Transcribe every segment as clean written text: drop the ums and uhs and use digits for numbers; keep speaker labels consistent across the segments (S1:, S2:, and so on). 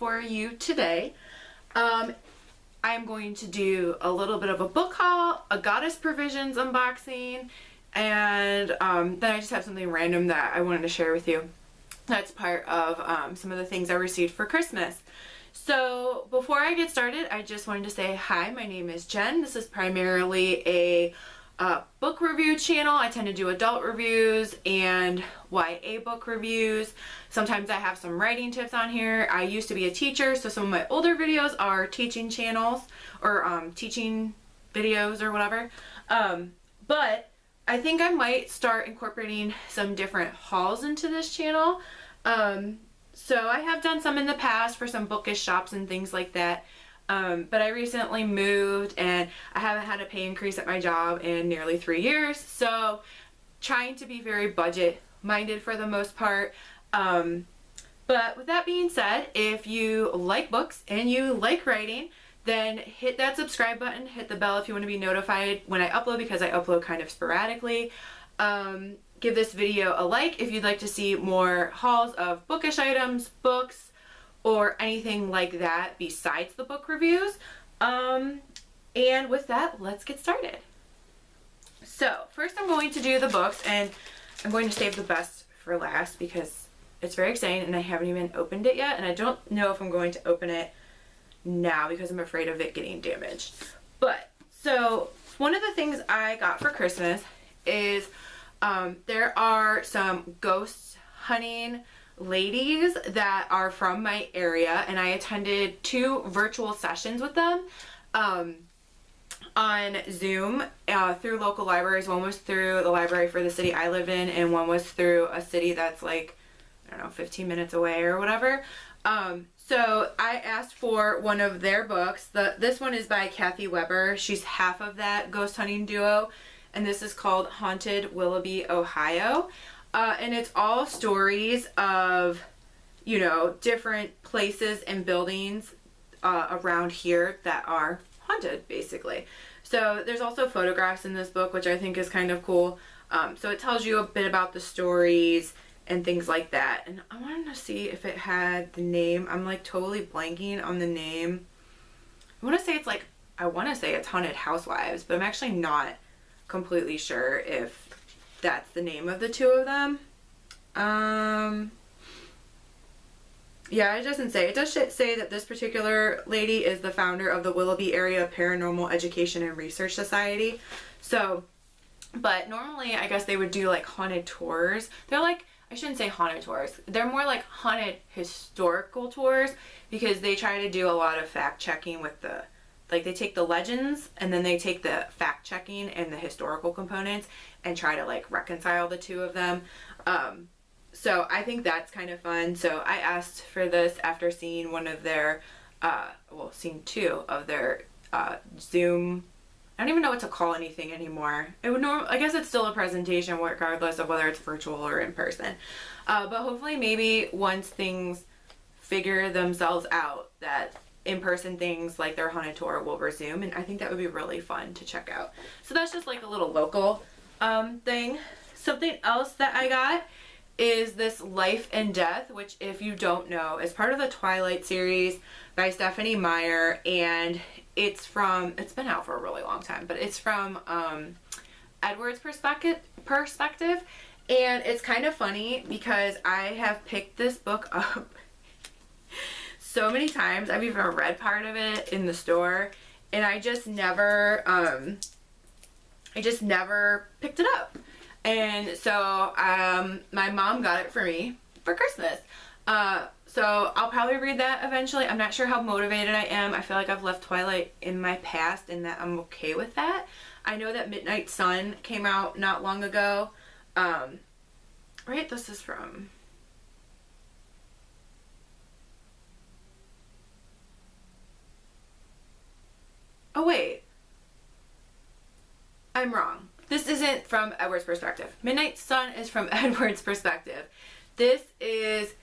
S1: for you today. I'm going to do a little bit of a book haul, a Goddess Provisions unboxing, and then I just have something random that I wanted to share with you. That's part of some of the things I received for Christmas. So before I get started, I just wanted to say hi, my name is Jen. This is primarily a book review channel. I tend to do adult reviews and YA book reviews. Sometimes I have some writing tips on here. I used to be a teacher, so some of my older videos are teaching channels or teaching videos or whatever. But I think I might start incorporating some different hauls into this channel. So I have done some in the past for some bookish shops and things like that. But I recently moved and I haven't had a pay increase at my job in nearly 3 years. So trying to be very budget minded for the most part. But with that being said, if you like books and you like writing, then hit that subscribe button, hit the bell if you want to be notified when I upload, because I upload kind of sporadically. Give this video a like if you'd like to see more hauls of bookish items, books, or anything like that besides the book reviews. And with that, let's get started. So first I'm going to do the books, and I'm going to save the best for last because it's very exciting and I haven't even opened it yet, and I don't know if I'm going to open it now because I'm afraid of it getting damaged. But so one of the things I got for Christmas is there are some ghost hunting ladies that are from my area, and I attended 2 virtual sessions with them on Zoom through local libraries. One was through the library for the city I live in, and one was through a city that's like, I don't know, 15 minutes away or whatever. So I asked for one of their books. This one is by Kathy Weber. She's half of that ghost hunting duo, and this is called Haunted Willoughby, Ohio. And it's all stories of, you know, different places and buildings around here that are haunted, basically. So there's also photographs in this book, which I think is kind of cool. So it tells you a bit about the stories and things like that. And I wanted to see if it had the name. I'm like totally blanking on the name. I want to say it's Haunted Housewives, but I'm actually not completely sure if that's the name of the 2 of them. Yeah, it doesn't say. It does say that this particular lady is the founder of the Willoughby Area Paranormal Education and Research Society. So, but normally I guess they would do like haunted tours. They're like, I shouldn't say haunted tours. They're more like haunted historical tours, because they try to do a lot of fact checking with the, like they take the legends and then they take the fact checking and the historical components and try to like reconcile the 2 of them. So I think that's kind of fun. So I asked for this after seeing one of their, seeing 2 of their Zoom. I don't even know what to call anything anymore. I guess it's still a presentation regardless of whether it's virtual or in person. But hopefully maybe once things figure themselves out, that in-person things like their haunted tour will resume, and I think that would be really fun to check out. So that's just like a little local thing. Something else that I got is this Life and Death, which, if you don't know, is part of the Twilight series by Stephanie Meyer, and it's been out for a really long time, but it's from Edward's perspective, and it's kind of funny because I have picked this book up so many times. I've even read part of it in the store, and I just never picked it up. And so my mom got it for me for Christmas. So I'll probably read that eventually. I'm not sure how motivated I am. I feel like I've left Twilight in my past and that I'm okay with that. I know that Midnight Sun came out not long ago. Right, this is from... Oh wait, I'm wrong. This isn't from Edward's perspective. Midnight Sun is from Edward's perspective. This is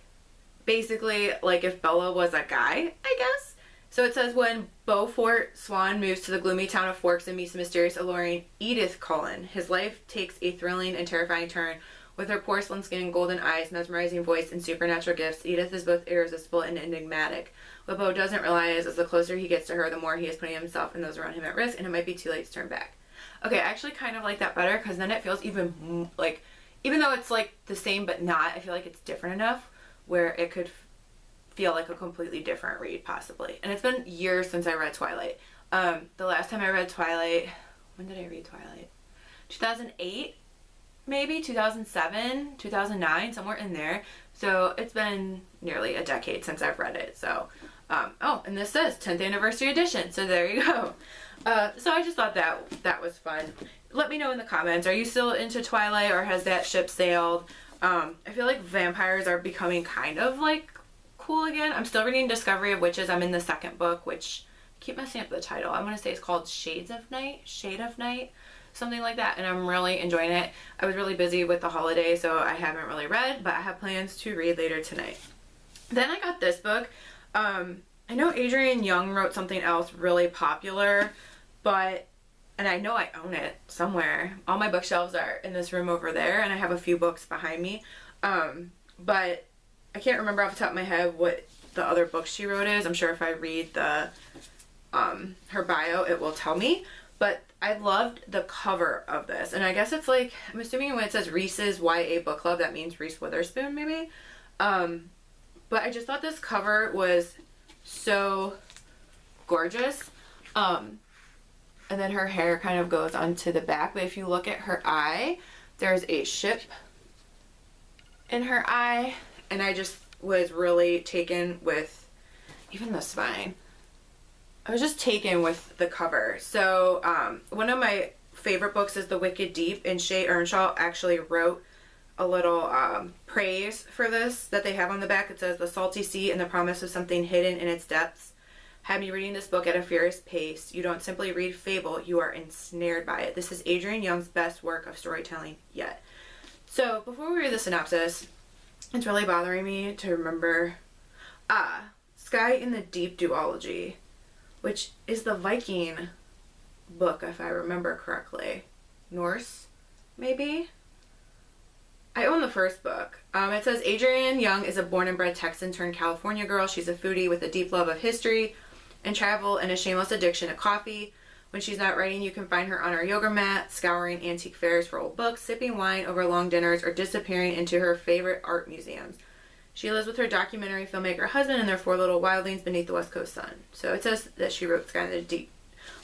S1: basically like if Bella was a guy, I guess. So it says, when Beaufort Swan moves to the gloomy town of Forks and meets the mysterious, alluring Edith Cullen, his life takes a thrilling and terrifying turn With her porcelain skin, golden eyes, mesmerizing voice, and supernatural gifts, Edith is both irresistible and enigmatic. What Beau doesn't realize is the closer he gets to her, the more he is putting himself and those around him at risk, and it might be too late to turn back. Okay, I actually kind of like that better, because then it feels even, like, even though it's, like, the same but not, I feel like it's different enough where it could feel like a completely different read, possibly. And it's been years since I read Twilight. The last time I read Twilight, when did I read Twilight? 2008, maybe? 2007, 2009, somewhere in there. So it's been nearly a decade since I've read it. So, oh, and this says 10th anniversary edition. So there you go. So I just thought that was fun. Let me know in the comments. Are you still into Twilight, or has that ship sailed? I feel like vampires are becoming kind of like cool again. I'm still reading Discovery of Witches. I'm in the second book, which I keep messing up the title. I want to say it's called Shade of Night, something like that, and I'm really enjoying it. I was really busy with the holiday, so I haven't really read, but I have plans to read later tonight. Then I got this book. I know Adrienne Young wrote something else really popular, and I know I own it somewhere. All my bookshelves are in this room over there, and I have a few books behind me. But I can't remember off the top of my head what the other book she wrote is. I'm sure if I read her bio, it will tell me. But I loved the cover of this. And I guess it's like, I'm assuming when it says Reese's YA Book Club, that means Reese Witherspoon, maybe. But I just thought this cover was so gorgeous. And then her hair kind of goes onto the back. But if you look at her eye, there's a ship in her eye. And I just was really taken with even the spine. I was just taken with the cover. So one of my favorite books is The Wicked Deep, and Shay Earnshaw actually wrote a little praise for this that they have on the back. It says, "The salty sea and the promise of something hidden in its depths had me reading this book at a furious pace. You don't simply read fable, you are ensnared by it. This is Adrienne Young's best work of storytelling yet." So before we read the synopsis, it's really bothering me to remember Sky in the Deep duology, which is the Viking book, if I remember correctly. Norse, maybe? I own the first book. It says Adrienne Young is a born and bred Texan turned California girl. She's a foodie with a deep love of history and travel and a shameless addiction to coffee. When she's not writing, you can find her on her yoga mat, scouring antique fairs for old books, sipping wine over long dinners, or disappearing into her favorite art museums. She lives with her documentary filmmaker husband and their 4 little wildlings beneath the West Coast sun. So it says that she wrote Sky in the Deep,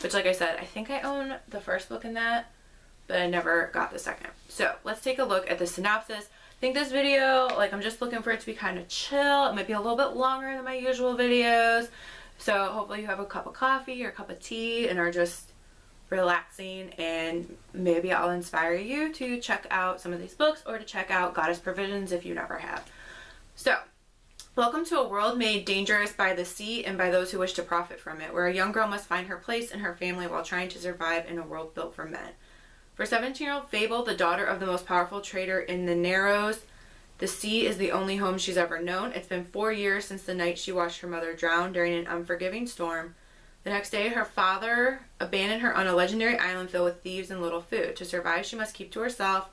S1: which, like I said, I think I own the first book in that, but I never got the second. So let's take a look at the synopsis. I think this video, like, I'm just looking for it to be kind of chill. It might be a little bit longer than my usual videos. So hopefully you have a cup of coffee or a cup of tea and are just relaxing, and maybe I'll inspire you to check out some of these books or to check out Goddess Provisions if you never have. So, welcome to a world made dangerous by the sea and by those who wish to profit from it, where a young girl must find her place and her family while trying to survive in a world built for men. For 17-year-old Fable, the daughter of the most powerful trader in the Narrows, the sea is the only home she's ever known. It's been 4 years since the night she watched her mother drown during an unforgiving storm. The next day, her father abandoned her on a legendary island filled with thieves and little food. To survive, she must keep to herself,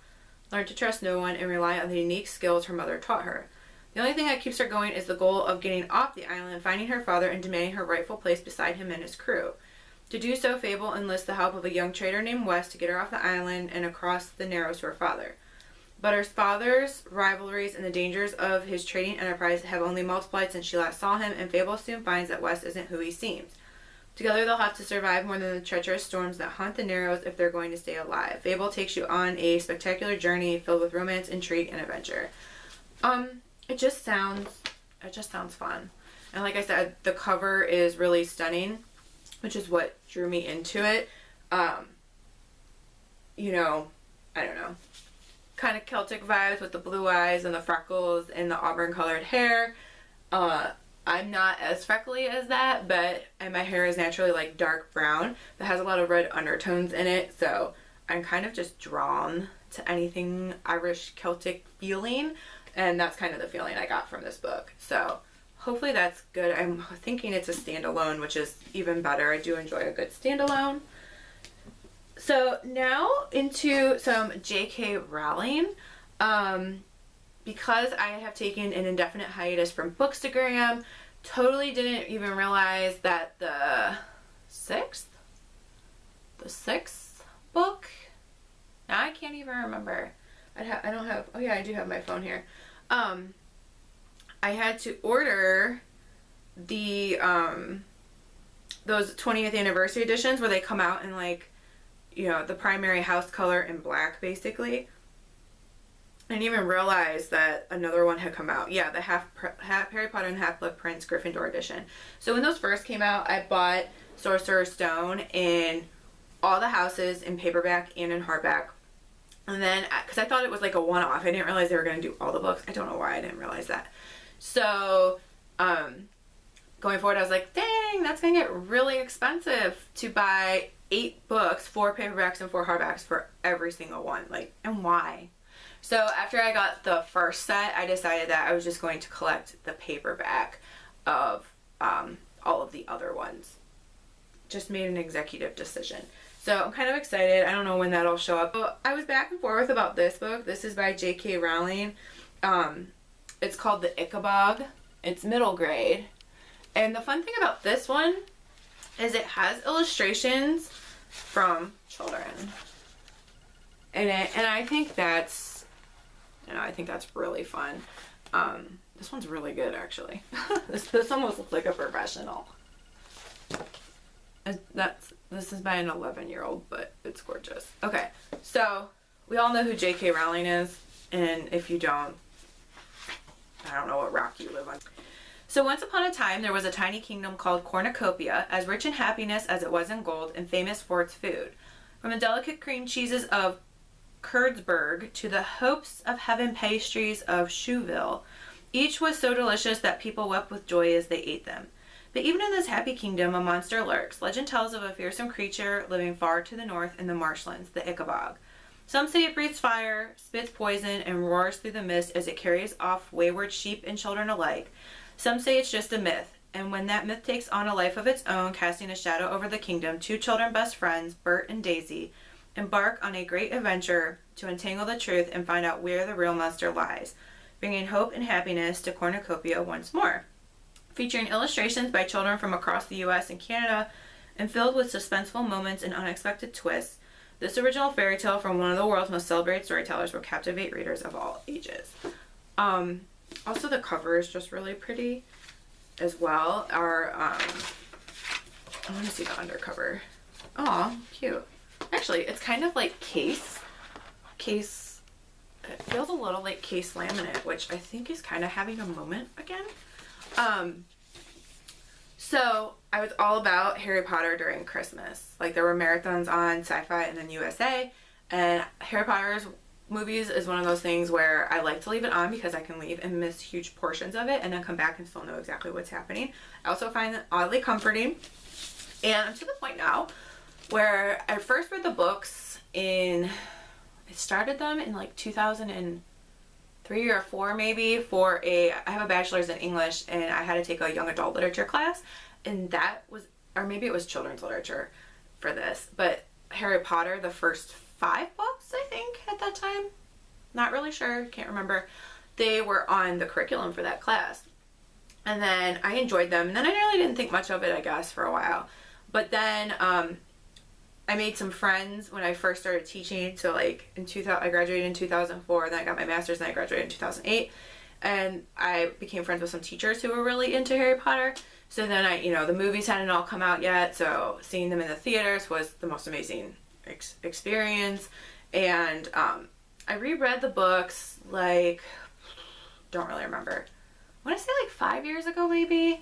S1: learn to trust no one, and rely on the unique skills her mother taught her. The only thing that keeps her going is the goal of getting off the island, finding her father, and demanding her rightful place beside him and his crew. To do so, Fable enlists the help of a young trader named Wes to get her off the island and across the Narrows to her father. But her father's rivalries and the dangers of his trading enterprise have only multiplied since she last saw him, and Fable soon finds that Wes isn't who he seems. Together they'll have to survive more than the treacherous storms that haunt the Narrows if they're going to stay alive. Fable takes you on a spectacular journey filled with romance, intrigue, and adventure. It just sounds fun. And like I said, the cover is really stunning, which is what drew me into it. You know, I don't know, kind of Celtic vibes with the blue eyes and the freckles and the auburn colored hair. I'm not as freckly as that, and my hair is naturally like dark brown that has a lot of red undertones in it, so I'm kind of just drawn to anything Irish Celtic feeling, and that's kind of the feeling I got from this book. So hopefully that's good. I'm thinking it's a standalone, which is even better. I do enjoy a good standalone. So now into some J.K. Rowling. Because I have taken an indefinite hiatus from Bookstagram, totally didn't even realize that the sixth book, now I can't even remember. I don't have, oh yeah, I do have my phone here. I had to order the, those 20th anniversary editions where they come out in like, you know, the primary house color in black, basically. I didn't even realize that another one had come out. Yeah, the Harry Potter and the Half-Blood Prince Gryffindor edition. So when those first came out, I bought Sorcerer's Stone in all the houses in paperback and in hardback. And then, because I thought it was like a one-off, I didn't realize they were going to do all the books. I don't know why I didn't realize that. So, going forward, I was like, dang, that's going to get really expensive to buy 8 books, 4 paperbacks and 4 hardbacks for every single one. Like, and why? So after I got the first set, I decided that I was just going to collect the paperback of all of the other ones. Just made an executive decision. So I'm kind of excited. I don't know when that'll show up. So I was back and forth about this book. This is by J.K. Rowling. It's called The Ichabod. It's middle grade. And the fun thing about this one is it has illustrations from children. And I think that's, you know, I think that's really fun. This one's really good, actually. This almost looks like a professional. This is by an 11-year-old, but it's gorgeous. Okay, so we all know who J.K. Rowling is, and if you don't, I don't know what rock you live on. So once upon a time, there was a tiny kingdom called Cornucopia, as rich in happiness as it was in gold, and famous for its food. From the delicate cream cheeses of Kurdsburg to the hopes of heaven pastries of Chouville, each was so delicious that people wept with joy as they ate them. But even in this happy kingdom, a monster lurks. Legend tells of a fearsome creature living far to the north in the marshlands, the Ichabod. Some say it breathes fire, spits poison, and roars through the mist as it carries off wayward sheep and children alike. Some say it's just a myth, and when that myth takes on a life of its own, casting a shadow over the kingdom, 2 children best friends, Bert and Daisy, embark on a great adventure to untangle the truth and find out where the real monster lies, bringing hope and happiness to Cornucopia once more. Featuring illustrations by children from across the U.S. and Canada, and filled with suspenseful moments and unexpected twists, this original fairy tale from one of the world's most celebrated storytellers will captivate readers of all ages. Also, the cover is just really pretty as well. I want to see the undercover. Aw, cute. Actually, it's kind of like case. It feels a little like case laminate, which I think is kind of having a moment again. So I was all about Harry Potter during Christmas. Like, there were marathons on Sci-Fi and then USA, and Harry Potter's movies is one of those things where I like to leave it on because I can leave and miss huge portions of it and then come back and still know exactly what's happening. I also find it oddly comforting, and I'm to the point now where I first read the books I started them in like 2003 or 4 maybe I have a bachelor's in English, and I had to take a young adult literature class, and that was, or maybe it was children's literature for this, but Harry Potter, the first 5 books, I think, at that time, not really sure, can't remember, they were on the curriculum for that class. And then I enjoyed them, and then I really didn't think much of it, I guess, for a while. But then I made some friends when I first started teaching. So like I graduated in 2004, and then I got my master's, and I graduated in 2008. And I became friends with some teachers who were really into Harry Potter. So then the movies hadn't all come out yet, so seeing them in the theaters was the most amazing experience. And I reread the books, like, don't really remember. I want to say like 5 years ago, maybe.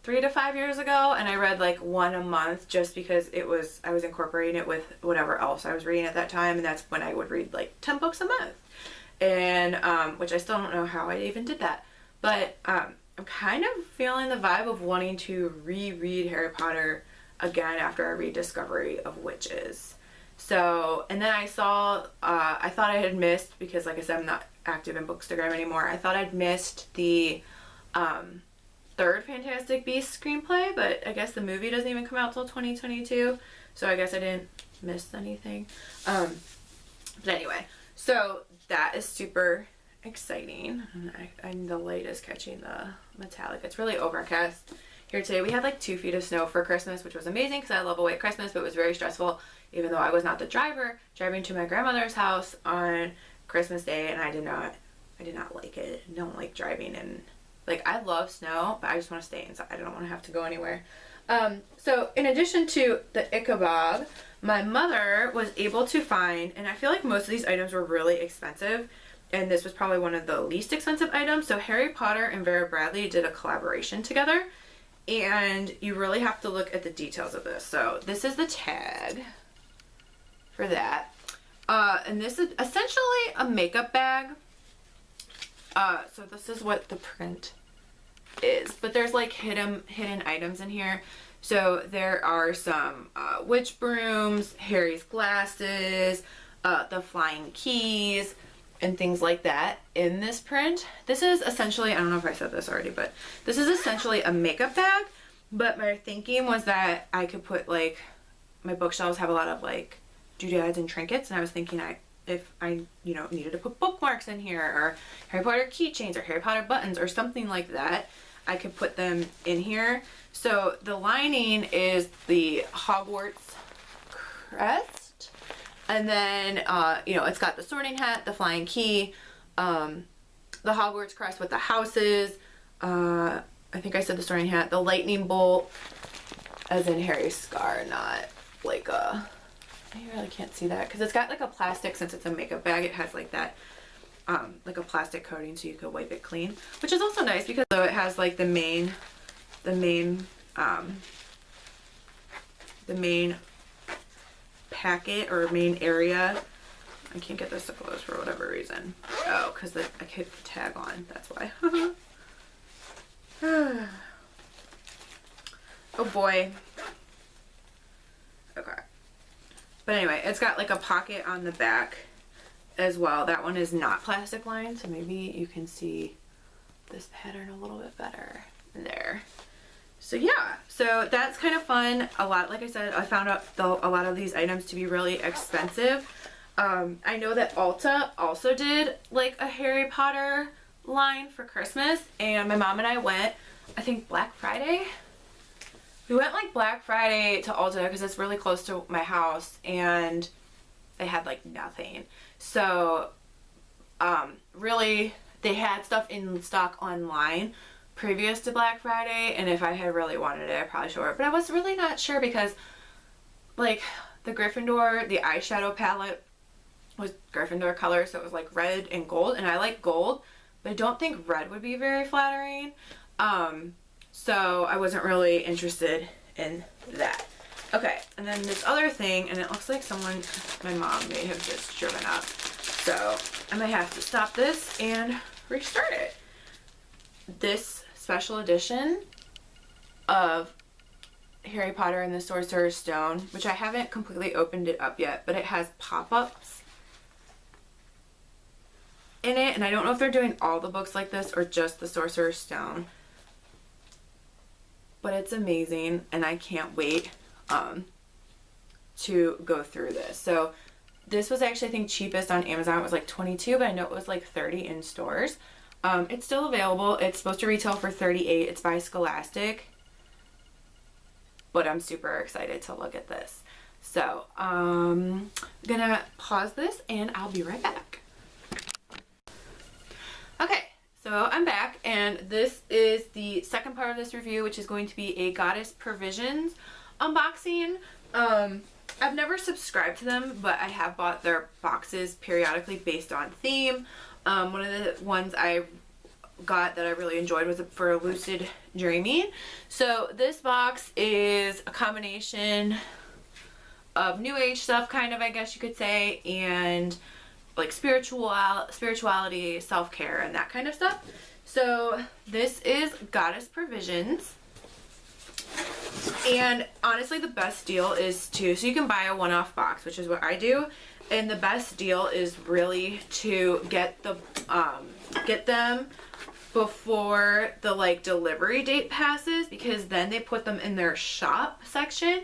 S1: 3 to 5 years ago, and I read like 1 a month just because I was incorporating it with whatever else I was reading at that time, and that's when I would read like 10 books a month, and which I still don't know how I even did that, but I'm kind of feeling the vibe of wanting to reread Harry Potter again after I read Discovery of Witches. So, and then I thought I had missed, because like I said, I'm not active in Bookstagram anymore, I thought I'd missed the 3rd Fantastic Beasts screenplay, but I guess the movie doesn't even come out till 2022, so I guess I didn't miss anything. But anyway, So that is super exciting. And the light is catching the metallic. It's really overcast here today. We had like 2 feet of snow for Christmas, which was amazing because I love a white Christmas, but it was very stressful even though I was not the driver, driving to my grandmother's house on Christmas Day, and I did not like it. I don't like driving, and like I love snow, but I just want to stay inside. I don't want to have to go anywhere. So in addition to the Ichabod, my mother was able to find, and I feel like most of these items were really expensive, and this was probably one of the least expensive items. So Harry Potter and Vera Bradley did a collaboration together, and you really have to look at the details of this. So this is the tag for that. And this is essentially a makeup bag. So this is what the print is, but there's like hidden items in here. So there are some witch brooms, Harry's glasses, the flying keys, and things like that in this print. This is essentially, I don't know if I said this already, but this is essentially a makeup bag, but my thinking was that I could put like, my bookshelves have a lot of like doodads and trinkets, and I was thinking if I needed to put bookmarks in here, or Harry Potter keychains, or Harry Potter buttons, or something like that, I could put them in here. So the lining is the Hogwarts crest, and then it's got the sorting hat, the flying key, the Hogwarts crest with the houses, I think I said the sorting hat, the lightning bolt, as in Harry's scar, not like a, you really can't see that because it's got like a plastic, since it's a makeup bag, it has like that like a plastic coating so you could wipe it clean, which is also nice because though it has like the main packet or main area. I can't get this to close for whatever reason. Oh, because I hit the tag on, that's why. Oh boy. Okay. But anyway, it's got like a pocket on the back as well. That one is not plastic lined, so maybe you can see this pattern a little bit better there. So yeah, so that's kind of fun. A lot, like I said, I found out a lot of these items to be really expensive. I know that Ulta also did like a Harry Potter line for Christmas, and my mom and I went, I think Black Friday. We went like Black Friday to Ulta because it's really close to my house, and they had like nothing. So really they had stuff in stock online previous to Black Friday, and if I had really wanted it I probably should have, but I was really not sure because like the Gryffindor, the eyeshadow palette was Gryffindor color, so it was like red and gold, and I like gold, but I don't think red would be very flattering. So I wasn't really interested in that. Okay, and then this other thing, and it looks like my mom may have just driven up, so I might have to stop this and restart it. This special edition of Harry Potter and the Sorcerer's Stone, which I haven't completely opened it up yet, but it has pop-ups in it, and I don't know if they're doing all the books like this or just the Sorcerer's Stone, but it's amazing and I can't wait to go through this. So this was actually, I think, cheapest on Amazon. It was like $22, but I know it was like $30 in stores. It's still available. It's supposed to retail for $38. It's by Scholastic, but I'm super excited to look at this. So I'm gonna pause this and I'll be right back. Okay, so I'm back, and this is the second part of this review, which is going to be a Goddess Provisions unboxing. I've never subscribed to them, but I have bought their boxes periodically based on theme. One of the ones I got that I really enjoyed was for lucid dreaming. So this box is a combination of new age stuff, kind of, I guess you could say, and like spirituality, self-care, and that kind of stuff. So this is Goddess Provisions, and honestly the best deal is so you can buy a one-off box, which is what I do, and the best deal is really to get them before the like delivery date passes, because then they put them in their shop section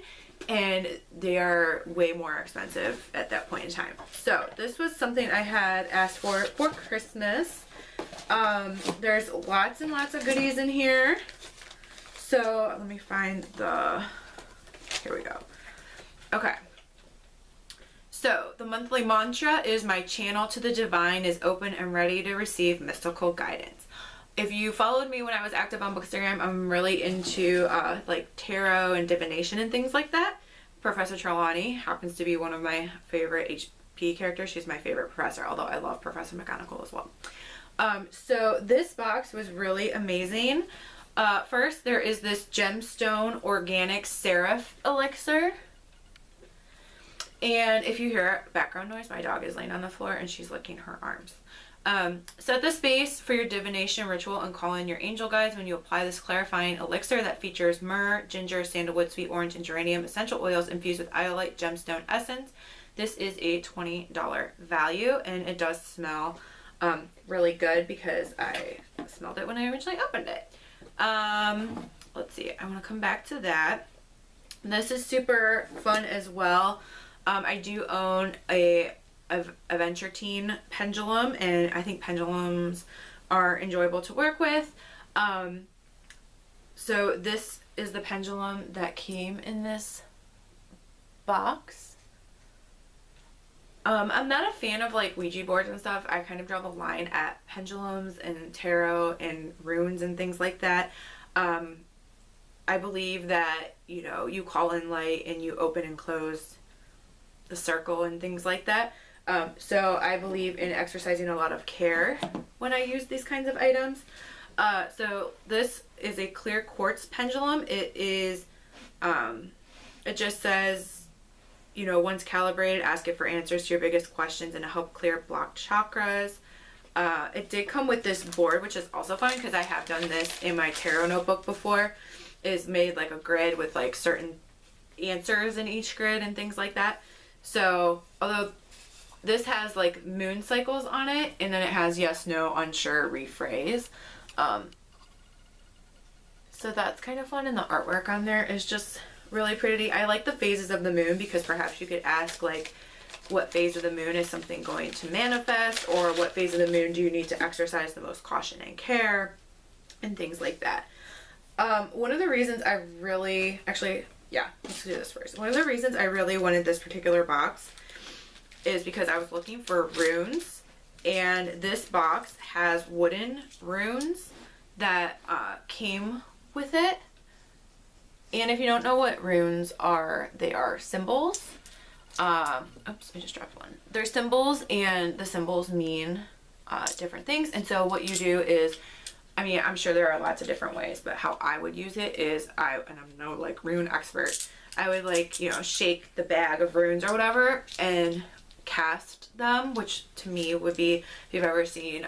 S1: and they are way more expensive at that point in time. So this was something I had asked for Christmas. There's lots and lots of goodies in here. So let me find here we go. Okay. So the monthly mantra is, my channel to the divine is open and ready to receive mystical guidance. If you followed me when I was active on Bookstagram, I'm really into like tarot and divination and things like that. Professor Trelawney happens to be one of my favorite HP characters. She's my favorite professor, although I love Professor McGonagall as well. So this box was really amazing. First, there is this Gemstone organic Serif elixir. And if you hear background noise, my dog is laying on the floor and she's licking her arms. Set the space for your divination ritual and call in your angel guides when you apply this clarifying elixir that features myrrh, ginger, sandalwood, sweet orange, and geranium essential oils infused with iolite gemstone essence. This is a $20 value, and it does smell really good because I smelled it when I originally opened it. Let's see, I want to come back to that. This is super fun as well. I do own a Adventure Teen pendulum, and I think pendulums are enjoyable to work with. So this is the pendulum that came in this box. I'm not a fan of like Ouija boards and stuff. I kind of draw the line at pendulums and tarot and runes and things like that. I believe that, you know, you call in light and you open and close the circle and things like that. So I believe in exercising a lot of care when I use these kinds of items. So this is a clear quartz pendulum. It is, it just says, you know, once calibrated, ask it for answers to your biggest questions and to help clear blocked chakras. It did come with this board, which is also fun because I have done this in my tarot notebook before. Is made like a grid with like certain answers in each grid and things like that. So although this has like moon cycles on it, and then it has yes, no, unsure, rephrase. So that's kind of fun, and the artwork on there is just really pretty. I like the phases of the moon because perhaps you could ask like, what phase of the moon is something going to manifest, or what phase of the moon do you need to exercise the most caution and care, and things like that. One of the reasons I really, let's do this first. One of the reasons I really wanted this particular box is because I was looking for runes, and this box has wooden runes that came with it. And if you don't know what runes are, they are symbols. Oops, I just dropped one. They're symbols, and the symbols mean different things. And so what you do is, I mean, I'm sure there are lots of different ways, but how I would use it is and I'm no like rune expert, I would like, you know, shake the bag of runes or whatever and cast them, which to me would be, if you've ever seen,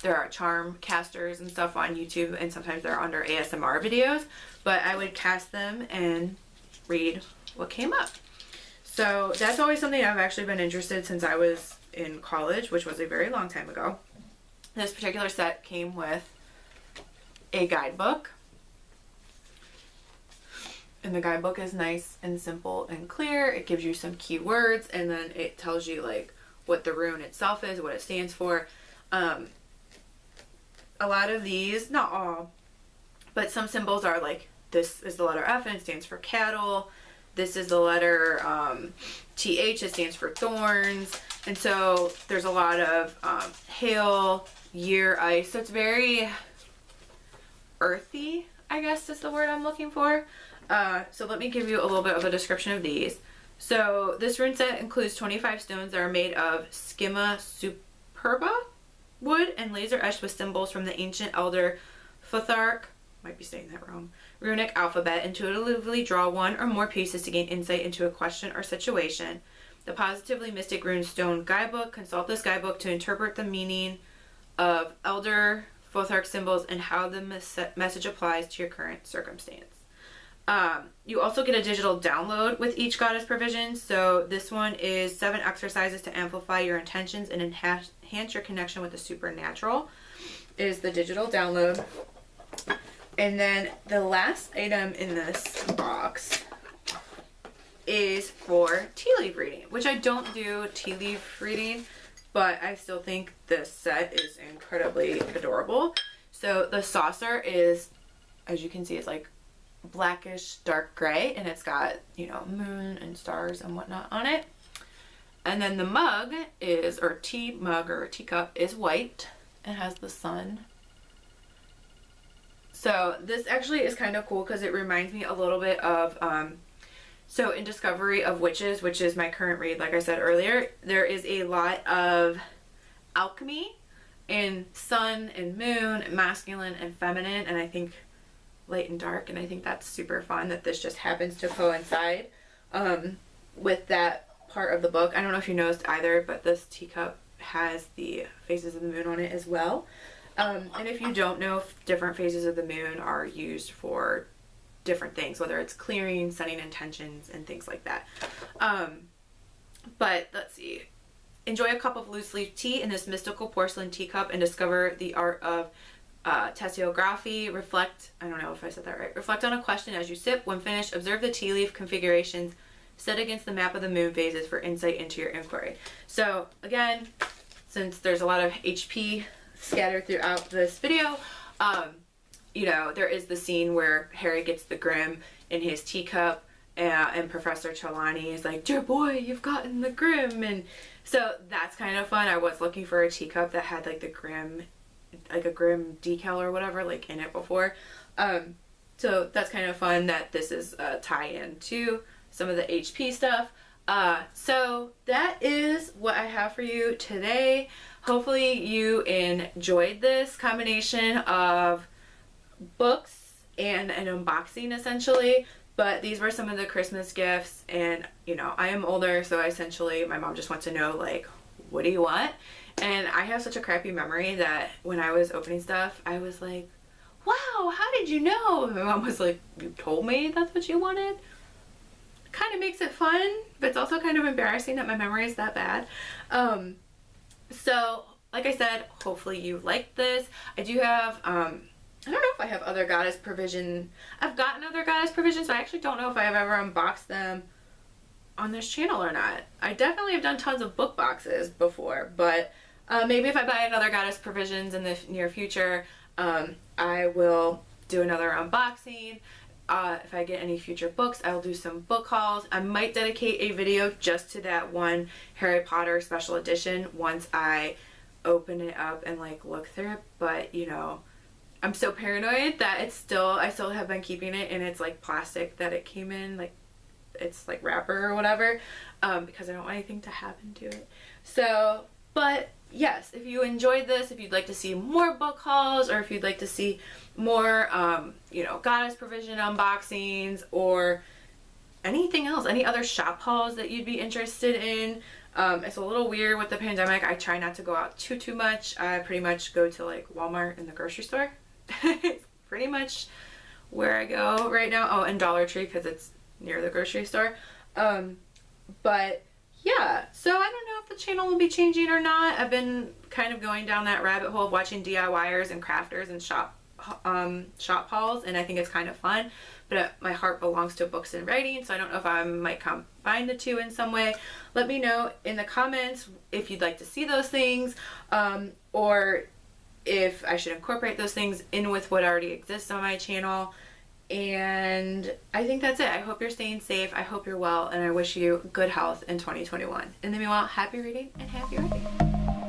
S1: there are charm casters and stuff on YouTube, and sometimes they're under ASMR videos, but I would cast them and read what came up. So that's always something I've actually been interested since I was in college, which was a very long time ago. This particular set came with a guidebook, and the guidebook is nice and simple and clear. It gives you some keywords, and then it tells you like what the rune itself is, what it stands for. A lot of these, not all, but some symbols are like, this is the letter F and it stands for cattle. This is the letter TH, it stands for thorns. And so there's a lot of hail, year, ice. So it's very earthy, I guess is the word I'm looking for. So let me give you a little bit of a description of these. So this rune set includes 25 stones that are made of schema superba wood and laser etched with symbols from the ancient elder Futhark, might be saying that wrong, runic alphabet. Intuitively draw one or more pieces to gain insight into a question or situation. The Positively Mystic Rune Stone Guidebook. Consult this guidebook to interpret the meaning of Elder Futhark symbols and how the message applies to your current circumstance. You also get a digital download with each goddess provision. So this one is 7 exercises to amplify your intentions and enhance your connection with the supernatural is the digital download. And then the last item in this box is for tea leaf reading, which I don't do tea leaf reading, but I still think this set is incredibly adorable. So the saucer is, as you can see, it's like blackish dark gray, and it's got, you know, moon and stars and whatnot on it. And then the mug is, or tea mug or teacup, is white and has the sun. So this actually is kind of cool because it reminds me a little bit of, so in Discovery of Witches, which is my current read, like I said earlier, there is a lot of alchemy and sun and moon, masculine and feminine, and I think light and dark, and I think that's super fun that this just happens to coincide with that part of the book. I don't know if you noticed either, but this teacup has the phases of the moon on it as well. And if you don't know, different phases of the moon are used for different things, whether it's clearing, setting intentions, and things like that. But let's see. Enjoy a cup of loose leaf tea in this mystical porcelain teacup and discover the art of tasseography. Reflect, I don't know if I said that right. Reflect on a question as you sip. When finished, observe the tea leaf configurations set against the map of the moon phases for insight into your inquiry. So again, since there's a lot of HP scattered throughout this video, you know, there is the scene where Harry gets the Grim in his teacup, and Professor Trelawney is like, "Dear boy, you've gotten the Grim," and so that's kind of fun. I was looking for a teacup that had like the Grim, like a Grim decal or whatever, like in it before. So that's kind of fun that this is a tie-in to some of the HP stuff. So that is what I have for you today. Hopefully you enjoyed this combination of books and an unboxing essentially, but these were some of the Christmas gifts, and you know, I am older, so essentially my mom just wants to know, like, what do you want? And I have such a crappy memory that when I was opening stuff, I was like, wow, how did you know? And my mom was like, you told me that's what you wanted? Kind of makes it fun, but it's also kind of embarrassing that my memory is that bad. So like I said, hopefully you liked this. I do have, I don't know if I have other goddess provision. I've gotten other goddess provisions, but I actually don't know if I have ever unboxed them on this channel or not. I definitely have done tons of book boxes before, but maybe if I buy another goddess provisions in the near future, I will do another unboxing. If I get any future books, I'll do some book hauls. I might dedicate a video just to that one Harry Potter special edition once I open it up and like look through it, but you know, I'm so paranoid that I still have been keeping it in its like plastic that it came in, like it's like wrapper or whatever, because I don't want anything to happen to it. So, but yes, if you enjoyed this, if you'd like to see more book hauls, or if you'd like to see more, you know, goddess provision unboxings, or anything else, any other shop hauls that you'd be interested in. It's a little weird with the pandemic. I try not to go out too much. I pretty much go to like Walmart and the grocery store. It's pretty much where I go right now. Oh, and Dollar Tree because it's near the grocery store. But yeah, so I don't know if the channel will be changing or not. I've been kind of going down that rabbit hole of watching DIYers and crafters and shop hauls, and I think it's kind of fun, but my heart belongs to books and writing, so I don't know if I might combine the two in some way. Let me know in the comments if you'd like to see those things, or if I should incorporate those things in with what already exists on my channel. And I think that's it. I hope you're staying safe, I hope you're well, and I wish you good health in 2021. And then meanwhile, happy reading and happy writing.